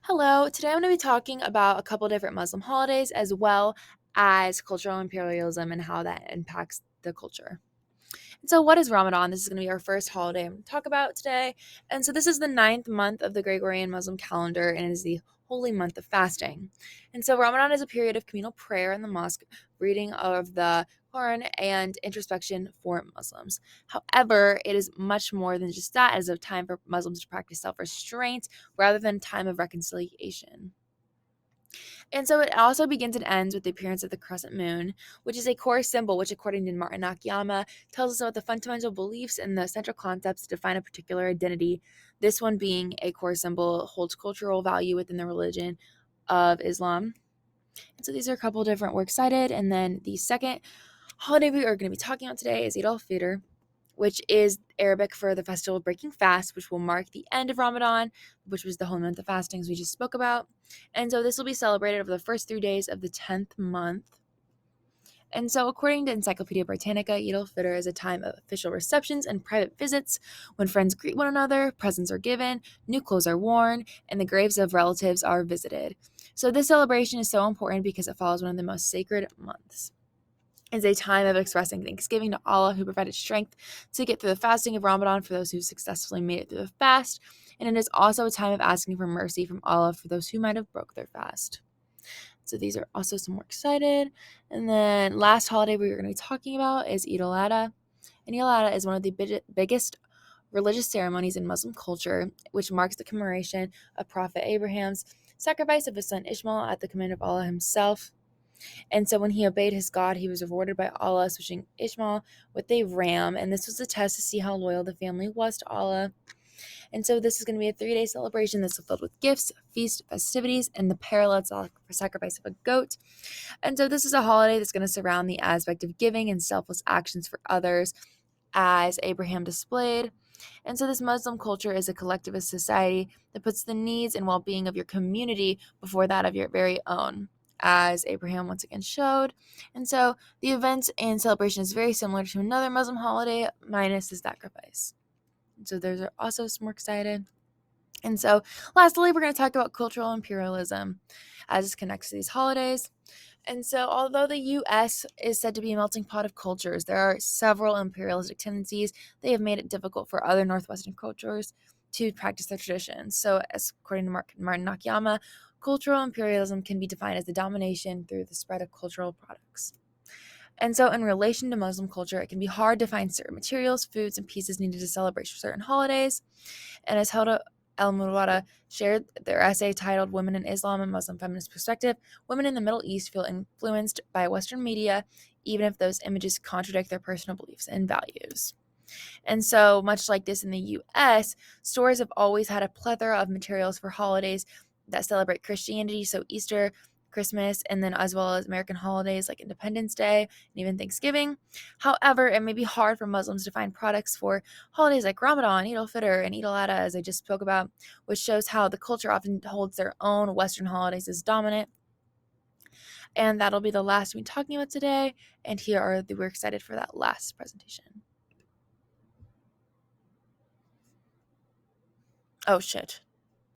Hello, today I'm going to be talking about a couple different Muslim holidays as well as cultural imperialism and how that impacts the culture. And so, what is Ramadan? This is going to be our first holiday I'm going to talk about today. And so, this is the ninth month of the Gregorian Muslim calendar and it is the holy month of fasting. And so, Ramadan is a period of communal prayer in the mosque, reading of the Quran, and introspection for Muslims. However, it is much more than just that. It is a time for Muslims to practice self restraint rather than a time of reconciliation. And so it also begins and ends with the appearance of the crescent moon, which is a core symbol, which, according to Martin Nakayama, tells us about the fundamental beliefs and the central concepts to define a particular identity. This one being a core symbol holds cultural value within the religion of Islam. And so these are a couple different. We're excited. And then the second holiday we are going to be talking about today is Eid al-Fitr, which is Arabic for the festival of breaking fast, which will mark the end of Ramadan, which was the holy month of fastings we just spoke about. And so this will be celebrated over the first 3 days of the 10th month. And so, according to Encyclopedia Britannica, Eid al-Fitr is a time of official receptions and private visits when friends greet one another, presents are given, new clothes are worn, and the graves of relatives are visited. So this celebration is so important because it follows one of the most sacred months. Is a time of expressing thanksgiving to Allah who provided strength to get through the fasting of Ramadan for those who successfully made it through the fast. And it is also a time of asking for mercy from Allah for those who might have broke their fast. So these are also some more excited. And then last holiday we're going to be talking about is Eid al-Adha. And Eid al-Adha is one of the biggest religious ceremonies in Muslim culture, which marks the commemoration of Prophet Abraham's sacrifice of his son Ishmael at the command of Allah himself. And so when he obeyed his God, he was rewarded by Allah, switching Ishmael with a ram. And this was a test to see how loyal the family was to Allah. And so this is going to be a 3-day celebration that's filled with gifts, feast, festivities, and the parallel sacrifice of a goat. And so this is a holiday that's going to surround the aspect of giving and selfless actions for others as Abraham displayed. And so this Muslim culture is a collectivist society that puts the needs and well-being of your community before that of your very own, as Abraham once again showed. And so the event and celebration is very similar to another Muslim holiday, minus the sacrifice. And so those are also some more excited. And so lastly, we're going to talk about cultural imperialism as it connects to these holidays. And so, although the U.S. is said to be a melting pot of cultures, there are several imperialistic tendencies. They have made it difficult for other Northwestern cultures to practice their traditions. So, as according to Martin Nakayama, cultural imperialism can be defined as the domination through the spread of cultural products. And so, in relation to Muslim culture, it can be hard to find certain materials, foods, and pieces needed to celebrate certain holidays. And as Helda El-Murwada shared their essay titled Women in Islam and Muslim Feminist Perspective, women in the Middle East feel influenced by Western media, even if those images contradict their personal beliefs and values. And so, much like this in the US, stores have always had a plethora of materials for holidays that celebrate Christianity, so Easter, Christmas, and then as well as American holidays like Independence Day and even Thanksgiving. However, it may be hard for Muslims to find products for holidays like Ramadan, Eid al-Fitr, and Eid al-Adha, as I just spoke about, which shows how the culture often holds their own Western holidays as dominant. And that'll be the last we're talking about today. And we're excited for that last presentation. Oh, shit.